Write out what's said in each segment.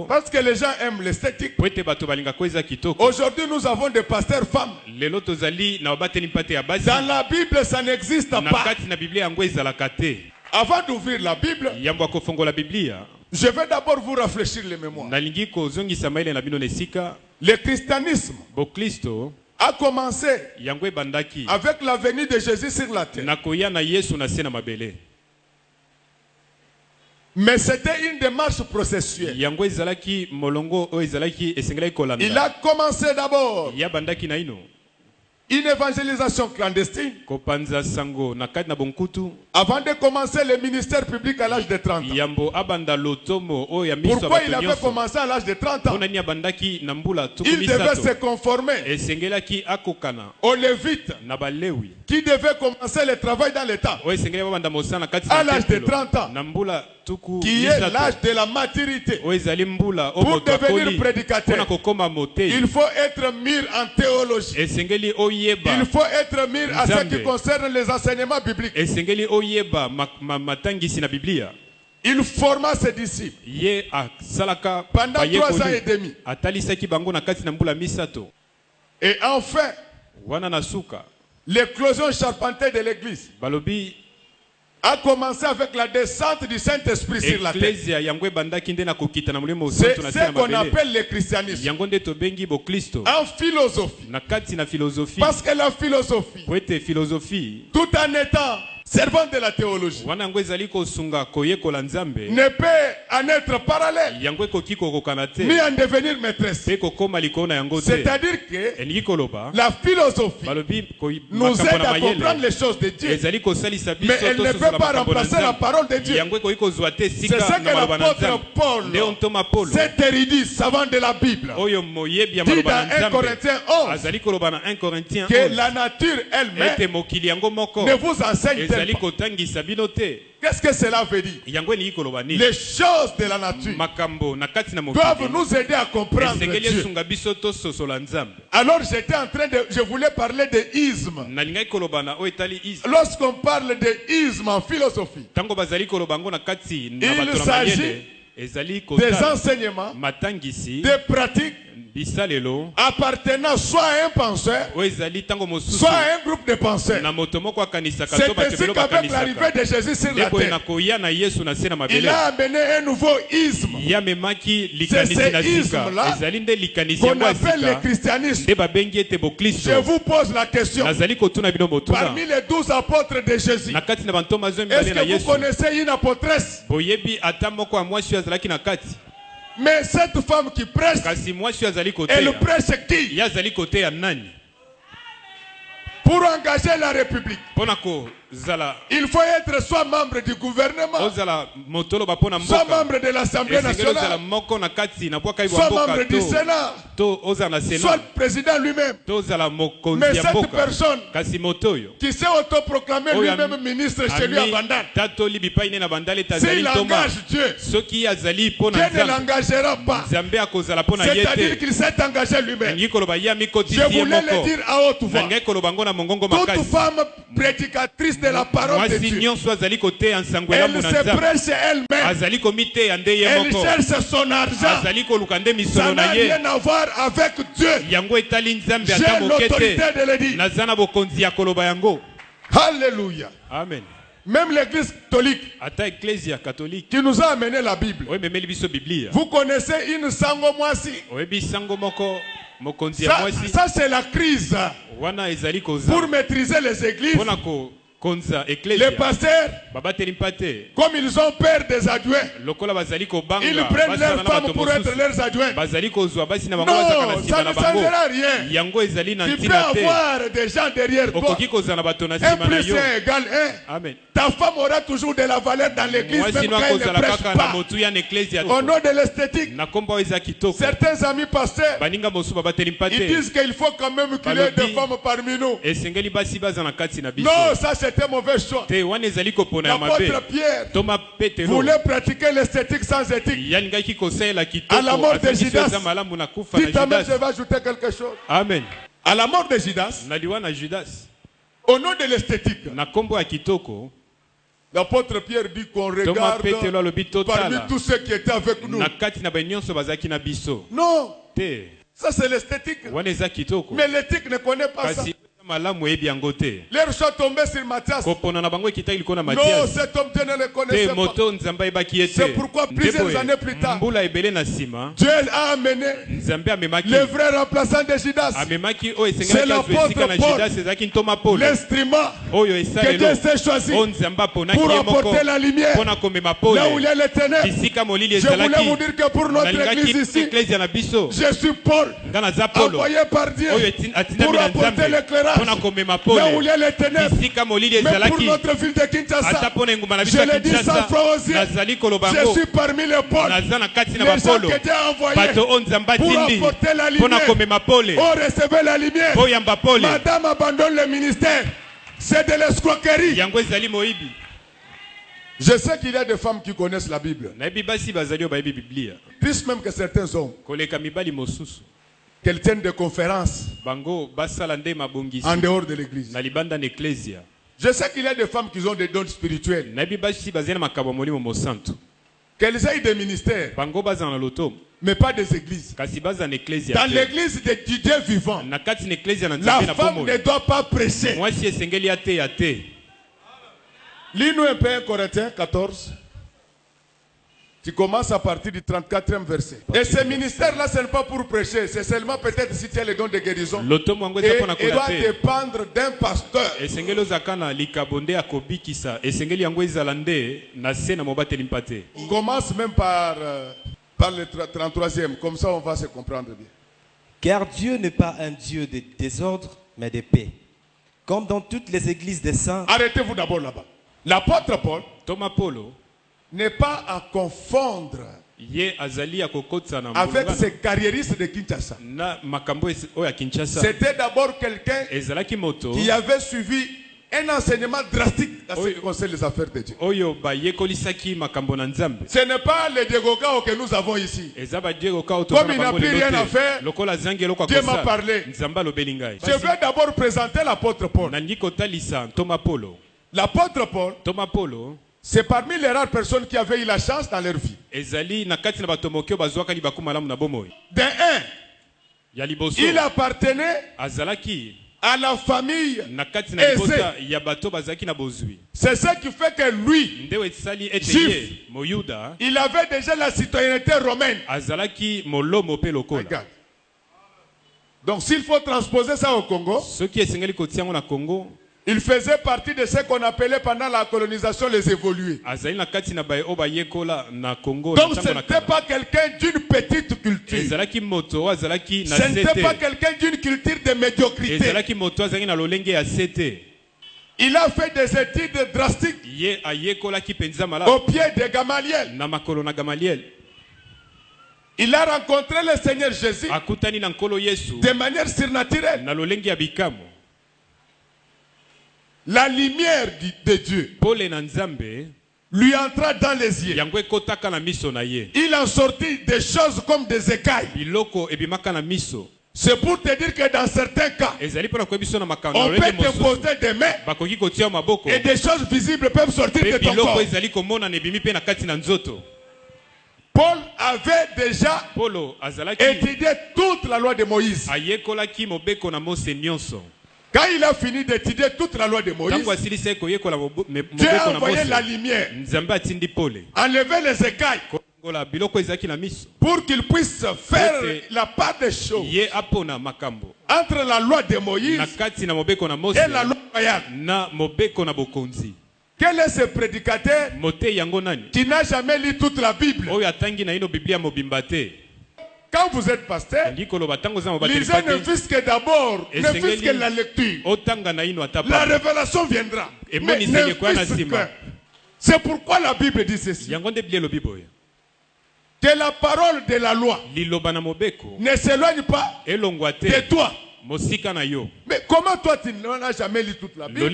Parce que les gens aiment l'esthétique. Aujourd'hui, nous avons des pasteurs femmes. Dans la Bible, ça n'existe pas. Avant d'ouvrir la Bible, je vais d'abord vous rafraîchir les mémoires. Le christianisme a commencé avec la venue de Jésus sur la terre. Mais c'était une démarche processuelle. Il a commencé d'abord une évangélisation clandestine avant de commencer le ministère public à l'âge de 30 ans. Pourquoi il avait commencé à l'âge de 30 ans? Il devait se conformer aux Lévites qui devaient commencer le travail dans l'État à l'âge de 30 ans, qui est l'âge de la maturité. Pour devenir prédicateur, il faut être mûr en théologie. Il faut être mûr à ce qui concerne les enseignements bibliques. Il forma ses disciples pendant 3 ans et demi. Et enfin, l'éclosion charpentée de l'église a commencé avec la descente du Saint-Esprit sur la terre. C'est ce qu'on appelle le christianisme en philosophie. Parce que la philosophie, tout en étant servant de la théologie, ne peut en être parallèle ni en devenir maîtresse. C'est-à-dire que la philosophie nous aide à comprendre les choses de Dieu, mais elle ne peut pas remplacer la parole de Dieu. C'est ce que l'apôtre Paul, cet érudit savant de la Bible, dit dans 1 Corinthiens 11 que la nature elle-même ne vous enseigne pas. Qu'est-ce que cela veut dire? Les choses de la nature doivent nous aider à comprendre Dieu. Alors je voulais parler de isme. Lorsqu'on parle de isme en philosophie, il s'agit des enseignements, des pratiques appartenant soit à un penseur, soit à un groupe de penseurs. C'est ainsi qu'avec l'arrivée de Jésus sur la terre, il a amené un nouveau isme. C'est ce isme-là qu'on appelle le christianisme. Je vous pose la question. Parmi les 12 apôtres de Jésus, est-ce que vous connaissez une apôtresse? Mais cette femme qui prêche, elle prêche qui? Pour engager la République, il faut être soit membre du gouvernement, soit membre de l'Assemblée nationale, soit membre du Sénat, soit le président lui-même. Mais cette personne qui s'est autoproclamé lui-même ministre chez lui à Bandar, s'il engage Dieu, Dieu ne l'engagera pas. C'est-à-dire qu'il s'est engagé lui-même. Je voulais le dire à haute voix. Toute femme prédicatrice de la parole de Dieu, elle se prêche elle-même, elle cherche son argent, ça n'a rien à voir avec Dieu. J'ai l'autorité de le dire. Alléluia. Amen. Même l'église catholique qui nous a amené la Bible, vous connaissez une sango moisi? Ça c'est la crise pour maîtriser les églises. Les pasteurs, comme ils ont peur des adjoints, ils prennent leurs femmes pour être leurs adjoints. Non, ça ne changera rien. Tu peux avoir des gens derrière toi. 1 plus 1 égale 1. Amen. Ta femme aura toujours de la valeur dans l'église, même quand elle ne prêche pas. Au nom de l'esthétique, certains amis pasteurs, ils disent qu'il faut quand même qu'il y ait des femmes parmi nous. Non, ça c'était mauvais choix. L'apôtre Pierre voulait pratiquer l'esthétique sans éthique. À la mort de Judas, dites amen, je vais ajouter quelque chose. Amen. À la mort de Judas, au nom de l'esthétique, L'apôtre Pierre dit qu'on regarde parmi tous ceux qui étaient avec nous. Non, ça c'est l'esthétique. Mais l'éthique ne connaît pas ça. Leur choix tombé sur Matthias. Non, cet homme Dieu ne le connaissait pas. C'est pourquoi plusieurs années plus tard, Dieu a amené le vrai remplaçant de Judas. C'est l'apôtre Paul, l'instrument que Dieu s'est choisi pour apporter la lumière là où il y a les ténèbres. Je voulais vous dire que pour notre église ici, je suis Paul, envoyé par Dieu pour apporter l'éclairage là où il y a les ténèbres. Mais pour notre ville de Kinshasa, je le dis sans fois aussi, je suis parmi les Pauls, les gens que Dieu a envoyés pour apporter la lumière. Oh, recevez la lumière. Madame abandonne le ministère. C'est de l'escroquerie. Je sais qu'il y a des femmes qui connaissent la Bible. Plus même que certains hommes. Qu'elles tiennent des conférences en dehors de l'église. Je sais qu'il y a des femmes qui ont des dons spirituels. Qu'elles aient des ministères, mais pas des églises. Dans l'église de Dieu vivant, la femme ne doit pas prêcher. Lis-nous un peu 1 Corinthiens 14. Tu commences à partir du 34e verset. Et ce ministère-là, ce n'est pas pour prêcher. C'est seulement peut-être si tu as le don de guérison. Et il doit dépendre d'un pasteur. On commence même par le 33e. Comme ça, on va se comprendre bien. Car Dieu n'est pas un Dieu de désordre, mais de paix. Comme dans toutes les églises des saints. Arrêtez-vous d'abord là-bas. L'apôtre Paul n'est pas à confondre avec ces carriéristes de Kinshasa. C'était d'abord quelqu'un qui avait suivi un enseignement drastique à ce qui concerne les affaires de Dieu. Ce n'est pas le Diego que nous avons ici. Comme il n'a plus rien à faire, Dieu m'a parlé. Je vais d'abord présenter l'apôtre Paul. L'apôtre Paul, c'est parmi les rares personnes qui avaient eu la chance dans leur vie. Il appartenait à la famille aisée. C'est ce qui fait que lui, juif, il avait déjà la citoyenneté romaine. Regarde. Donc s'il faut transposer ça au Congo, il faisait partie de ce qu'on appelait pendant la colonisation les évolués. Donc ce n'était pas quelqu'un d'une petite culture. Ce n'était pas quelqu'un d'une culture de médiocrité. Il a fait des études drastiques au pied de Gamaliel. Il a rencontré le Seigneur Jésus de manière surnaturelle. La lumière de Dieu lui entra dans les yeux. Il en sortit des choses comme des écailles. C'est pour te dire que dans certains cas, on peut te poser des mains et des choses visibles peuvent sortir de ton corps. Paul avait déjà étudié toute la loi de Moïse. Quand il a fini d'étudier toute la loi de Moïse, Dieu a envoyé la lumière, enlevé les écailles, pour qu'il puisse faire la part des choses entre la loi de Moïse et la loi royale. Quel est ce prédicateur qui n'a jamais lu toute la Bible? Quand vous êtes pasteur, lisez ne fût-ce que d'abord, ne fût-ce que la lecture. La révélation viendra. Mais ne fût-ce que. C'est pourquoi la Bible dit ceci. Que la parole de la loi ne s'éloigne pas de toi. Mais comment toi tu n'as jamais lu toute la Bible?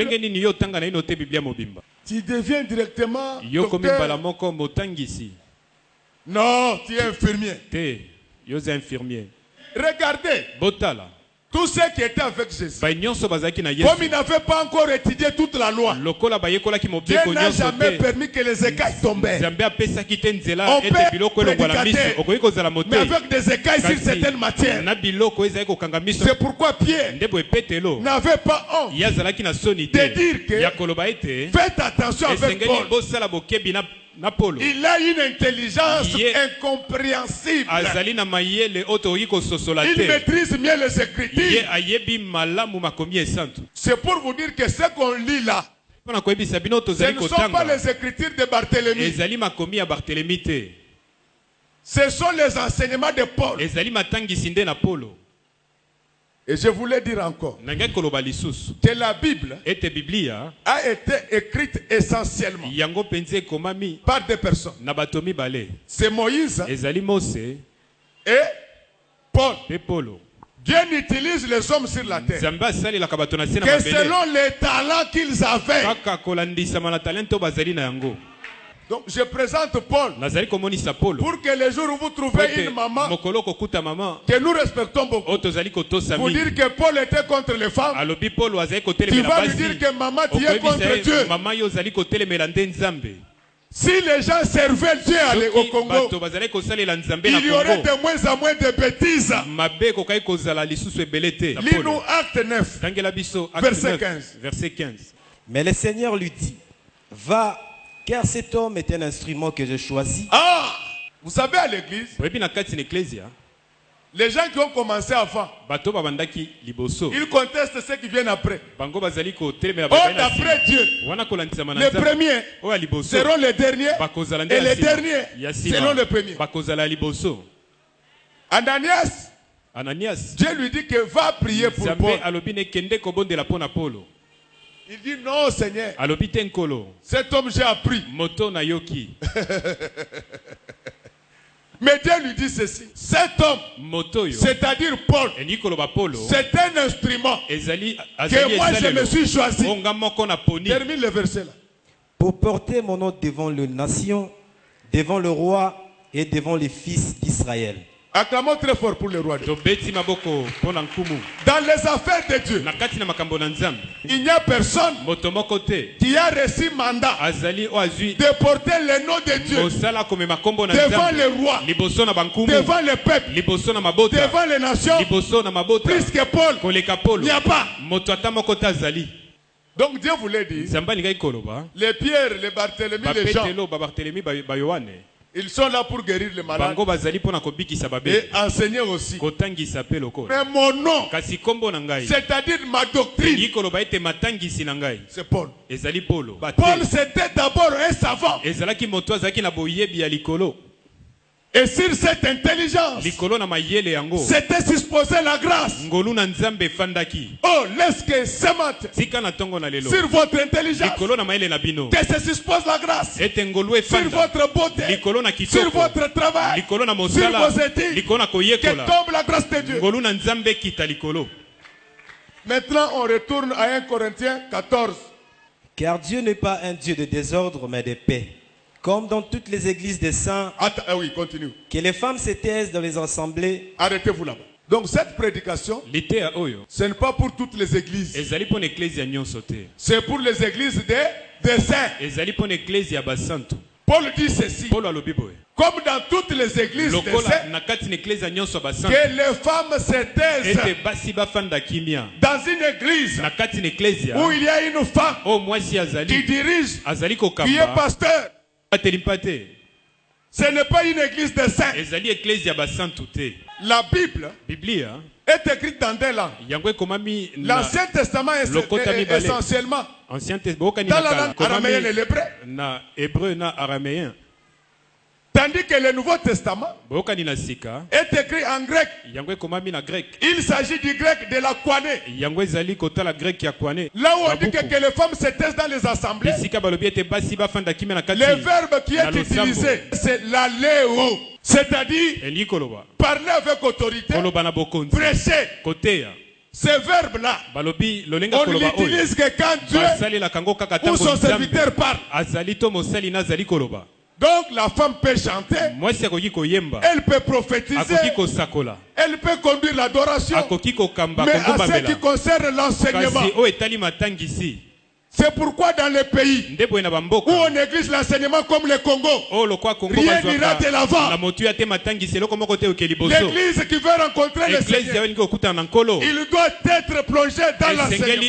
Tu deviens directement docteur. Non, tu es infirmier. Regardez. Tous ceux qui étaient avec Jésus, comme ils n'avaient pas encore étudié toute la loi, Dieu n'a jamais permis que les écailles tombaient. On peut prédicater, mais avec des écailles sur certaines matières. C'est pourquoi Pierre n'avait pas honte de dire que faites attention avec Paul. Il a une intelligence incompréhensible. Il maîtrise mieux les Écritures. C'est pour vous dire que ce qu'on lit là, ce ne sont pas les Écritures de Barthélemy. Ce sont les enseignements de Paul. Et je voulais dire encore que la Bible a été écrite essentiellement par des personnes. C'est Moïse et Paul. Dieu utilise les hommes sur la terre que selon les talents qu'ils avaient. Donc je présente Paul pour que les jours où vous trouvez une maman que nous respectons beaucoup, vous dire que Paul était contre les femmes, tu vas lui dire que maman tu es contre Dieu. Si les gens servaient Dieu au Congo, il y aurait de moins en moins de bêtises. Lis-nous Acte 9, verset 15. Mais le Seigneur lui dit, va, car cet homme est un instrument que je choisis. Ah, vous savez à l'église, les gens qui ont commencé avant, ils contestent ceux qui viennent après. Oh, d'après Dieu, les premiers seront les derniers et les derniers seront les premiers. Ananias, Dieu lui dit que va prier pour Paul. Il dit non Seigneur, cet homme j'ai appris. Mais Dieu lui dit ceci, cet homme, c'est-à-dire Paul, c'est un instrument que moi je me suis choisi. Termine le verset là. Pour porter mon nom devant les nations, devant le roi et devant les fils d'Israël. Acclamons très fort pour le roi. Dans les affaires de Dieu, il n'y a personne qui a reçu mandat de porter le nom de Dieu devant le roi, devant le peuple, devant les nations, plus que Paul. Il n'y a pas. Donc Dieu voulait dire, les Pierre, les Barthélemy, les Jean, ils sont là pour guérir les malades et enseigner aussi. Mais mon nom, c'est-à-dire ma doctrine, c'est Paul. Paul c'était d'abord un savant. Et sur cette intelligence, c'était supposé la grâce. Oh, laisse que ce matin, sur votre intelligence, que se suppose la grâce. Sur votre beauté, sur votre travail, sur vos études, que tombe la grâce de Dieu. Maintenant, on retourne à 1 Corinthiens 14. Car Dieu n'est pas un Dieu de désordre, mais de paix. Comme dans toutes les églises des saints, oui, continue. Que les femmes se taisent dans les assemblées. Arrêtez-vous là-bas. Donc cette prédication, ce n'est pas pour toutes les églises. C'est pour les églises des saints. Paul dit ceci. Comme dans toutes les églises des saints, que les femmes se taisent. Dans une église où il y a une femme qui dirige, qui est pasteur. Ce n'est pas une église de saints. La Bible est écrite dans deux langues. L'Ancien Testament est essentiellement dans la langue araméenne et l'hébreu. Tandis que le Nouveau Testament est écrit en grec. Il s'agit du grec de la koiné. Là où on dit que les femmes se taisent dans les assemblées, le verbe qui est utilisé, c'est l'aléo. C'est-à-dire parler avec autorité, prêcher. Ce verbe-là, on l'utilise que quand Dieu ou son serviteur parle. Donc la femme peut chanter, elle peut prophétiser, elle Elle peut conduire l'adoration. Mais à ce qui concerne l'enseignement, c'est pourquoi dans les pays où on néglige l'enseignement comme le Congo, rien n'ira de l'avant. L'église qui veut rencontrer le Seigneur, il doit être plongé dans l'enseignement.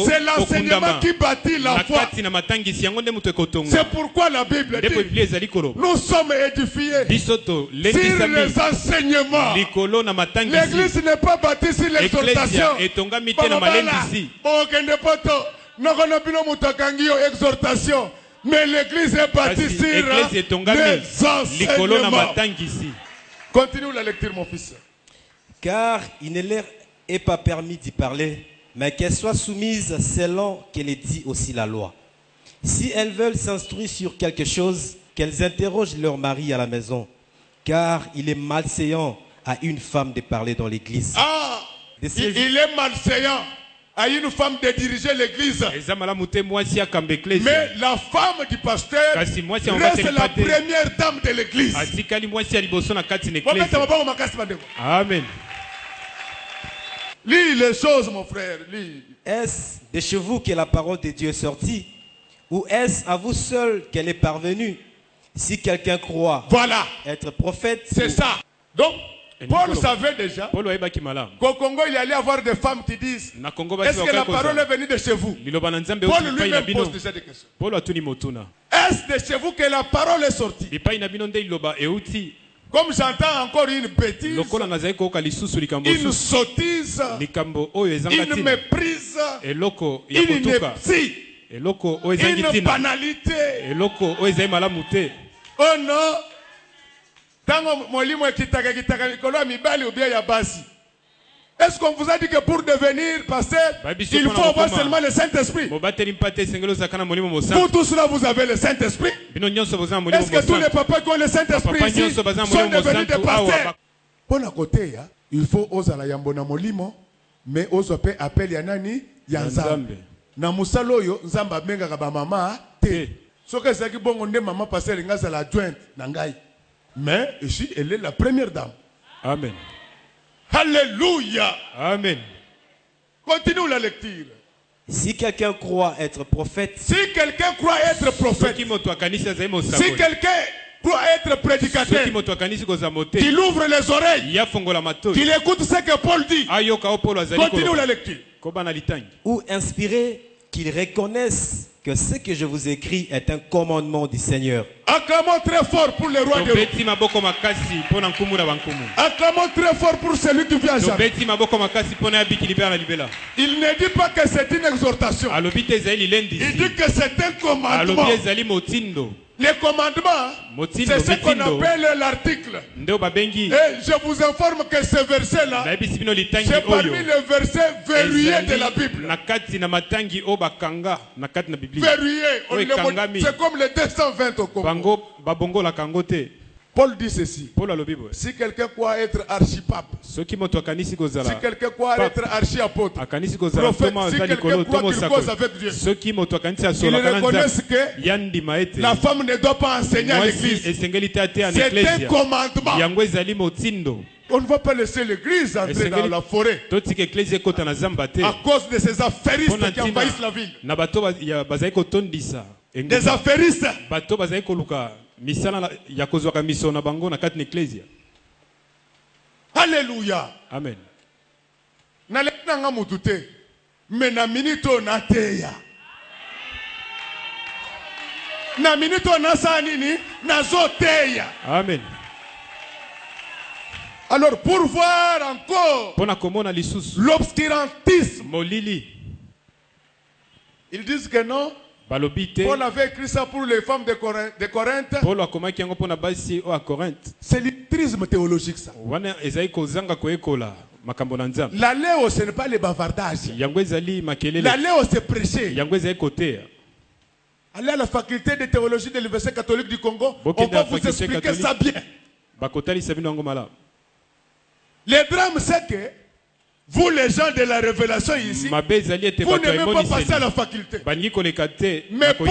C'est l'enseignement qui bâtit la foi. C'est pourquoi la Bible dit, nous sommes édifiés sur les enseignements. L'église n'est pas bâtie sur l'exhortation. Exhortation, mais l'église est bâtie sur les enseignements. Continue la lecture, mon fils. Car il ne leur est pas permis d'y parler, mais qu'elles soient soumises selon qu'elle dit aussi la loi. Si elles veulent s'instruire sur quelque chose, qu'elles interrogent leur mari à la maison, car il est malséant à une femme de parler dans l'église. Ah, il est malséant à une femme de diriger l'église. Mais la femme du pasteur reste la première dame de l'église. Amen. Lis les choses, mon frère. Lis. Est-ce de chez vous que la parole de Dieu est sortie? Ou est-ce à vous seul qu'elle est parvenue? Si quelqu'un croit être prophète. C'est ça. Donc, Paul savait déjà qu'au Congo, il allait avoir des femmes qui disent, est-ce que la parole est venue de chez vous? Paul lui-même pose déjà des questions. Est-ce de chez vous que la parole est sortie? Comme j'entends encore une bêtise, une sottise, une méprise, une ineptie, une banalité. Oh non! Est-ce qu'on vous a dit que pour devenir pasteur, il faut avoir seulement le Saint-Esprit? Vous tous là, vous avez le Saint-Esprit? Est-ce que tous les papas qui ont le Saint-Esprit ici sont devenus des pasteurs? Bon à côté, il faut oser la yambona molimo, mais oser pe appel yanani yanzambe. Na musalo yo nzamba benga kaba mama te. Soka zaki bongo nde mama pasteur ngaza la adjointe nangai. Mais ici, elle est la première dame. Amen. Alléluia. Amen. Continue la lecture. Si quelqu'un croit être prophète. Si quelqu'un croit être prophète. Si quelqu'un croit être prédicateur. Qu'il ouvre les oreilles. Qu'il écoute ce que Paul dit. Continue la lecture. Ou inspiré, qu'il reconnaisse que ce que je vous écris est un commandement du Seigneur. Acclamons très fort pour le roi de l'eau. Acclamons très fort pour celui qui vient jamais. Il ne dit pas que c'est une exhortation. Il dit que c'est un commandement. Les commandements, c'est ce qu'on appelle l'article. Et je vous informe que ce verset-là, c'est parmi les versets verrouillés de la Bible. Verrouillés, c'est comme les 220 au Congo. Paul dit ceci. Si quelqu'un croit être archipape, si quelqu'un croit être archiapôtre, prophète, si quelqu'un croit qu'il cause avec Dieu, il reconnaisse que la femme ne doit pas enseigner à l'église. C'est un commandement. On ne va pas laisser l'église entrer dans la forêt à cause de ces affairistes qui envahissent la ville. Des affairistes. Alléluia. Amen. Mais na minito na teya. Na minito na sanini na zoteya. Amen. Alors pour voir encore l'obscurantisme, ils disent que non. Paul avait écrit ça pour les femmes de Corinthe. C'est l'illettrisme théologique ça. L'aléo, ce n'est pas le bavardage. L'aléo, c'est prêcher. Allez à la faculté de théologie de l'Université catholique du Congo. On va vous expliquer ça bien. Le drame, c'est que vous, les gens de la révélation ici, vous ne même pas passer à la faculté. Mais Paul,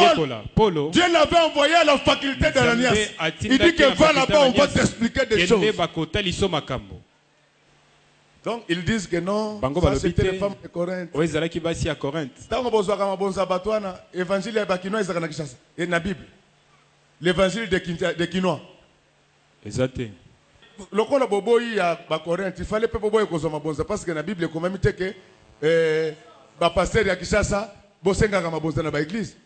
Dieu l'avait envoyé à la faculté d'Ananias. Il dit que va là-bas, on va t'expliquer des choses. Donc ils disent que non, ça c'était les femmes de Corinthe. Oui, c'est là qui va ici à Corinthe. L'évangile de la Bible. L'évangile de Kinois. Exact. Le cas de Boboï à Corinthe, il fallait pas Boboï parce que la Bible est quand même que le pasteur de Kishasa, Bosenga Gamabonza dans l'église.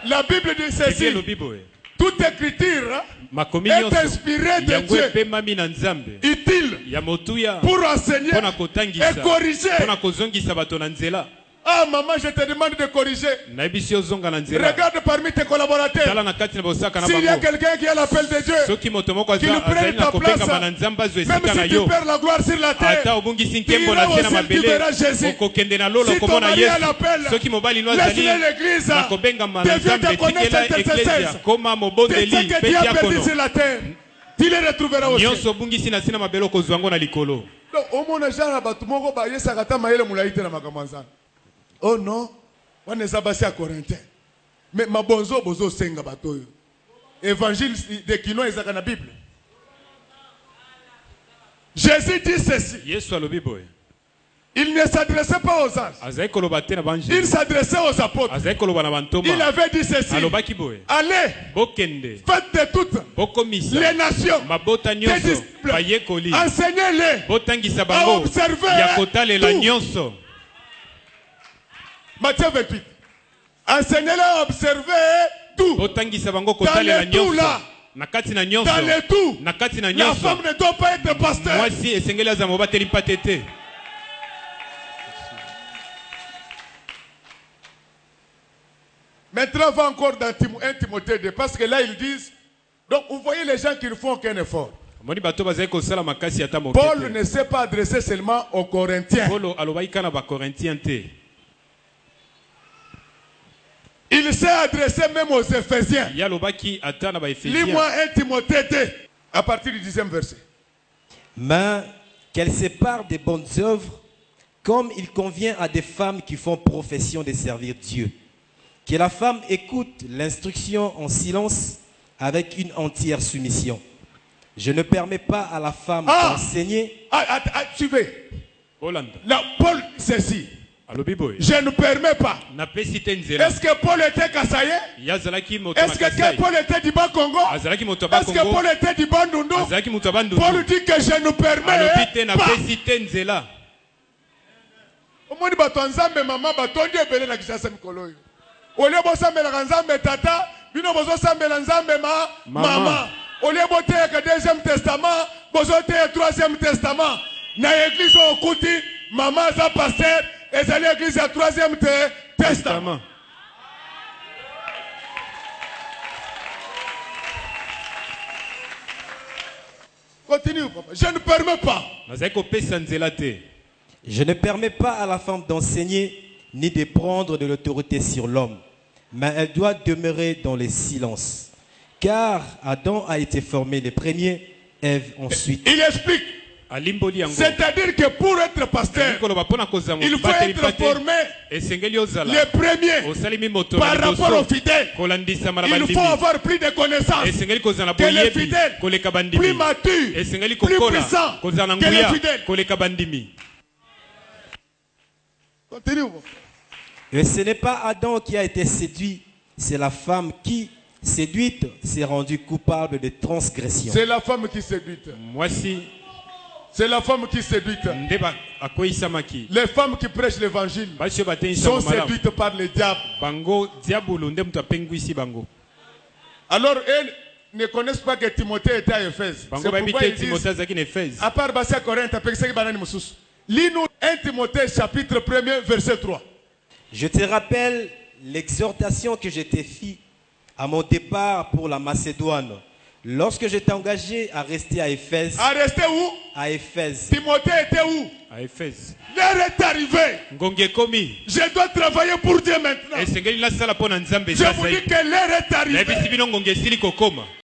La Bible dit ceci. Toute écriture est inspirée de Dieu, utile pour enseigner et corriger. Ah maman, je te demande de corriger. Regarde parmi tes collaborateurs. S'il y a quelqu'un qui a l'appel de Dieu, qu'il prenne ta place. Même si tu perds la gloire sur la terre, tu iras au ciel, tu verras Jésus. Si ton mari a l'appel, laisse-le l'église. Deviens ta connaissance intercesseur. Tu sais que Dieu a perdu sur la terre. Tu les retrouveras au ciel. Au moins, oh non, on est abassé à Corinthiens. Mais ma bonzo bozo senga batoyo. Évangile de Kino est dans la Bible. Jésus dit ceci. Il ne s'adressait pas aux anges. Il s'adressait aux apôtres. Il avait dit ceci. Allez, faites de toutes les nations des disciples. Enseignez-les à observer tout. Matthieu 28. Enseignez-les à observer tout. Dans les tout là. Dans les tout. La femme ne doit pas être pasteur. Maintenant, on va encore dans 1 Timothée 2. Parce que là, ils disent. Donc, vous voyez les gens qui ne font aucun effort. Paul ne s'est pas adressé seulement aux Corinthiens. Il s'est adressé même aux Éphésiens. Lis-moi 1 Timothée 2, à partir du 10e verset. Mais qu'elle sépare des bonnes œuvres, comme il convient à des femmes qui font profession de servir Dieu. Que la femme écoute l'instruction en silence avec une entière soumission. Je ne permets pas à la femme d'enseigner. Suivez. Là, Paul, ceci. Je ne permets pas. Est-ce que Paul était Kassaye? Est-ce que Paul était du Bas-Congo? Est-ce que Paul était du Bandundu? Paul dit que je ne permets pas. Au moins, il maman, Ole bosambe la nzambe tata, bino bozo sambe la nzambe mama. Ole bote ka deuxième testament, bozo te troisième testament. Na église au kuti, maman za pasteur, et za l'église à troisième testament. Continue papa, je ne permets pas. Je ne permets pas à la femme d'enseigner ni de prendre de l'autorité sur l'homme, mais elle doit demeurer dans le silence. Car Adam a été formé le premier, Ève ensuite. Il explique. C'est-à-dire que pour être pasteur, il faut être formé le premier par rapport aux fidèles. Il faut avoir plus de connaissances que les fidèles, plus matures, plus puissants que les fidèles. Continue. Et ce n'est pas Adam qui a été séduit, c'est la femme qui, séduite, s'est rendue coupable de transgression. C'est la femme qui séduite. Moi si. C'est la femme qui séduite. Les femmes qui prêchent l'évangile sont séduites par le diable. Alors elles ne connaissent pas que Timothée était à Éphèse. C'est pourquoi ils disent, à part Bassia Corinthe, lis-nous 1 Timothée chapitre 1er verset 3. Je te rappelle l'exhortation que je t'ai faite à mon départ pour la Macédoine. Lorsque je t'ai engagé à rester à Éphèse. À rester où? À Éphèse. Timothée était où? À Éphèse. L'heure est arrivée. Je dois travailler pour Dieu maintenant. Je vous dis que l'heure est arrivée.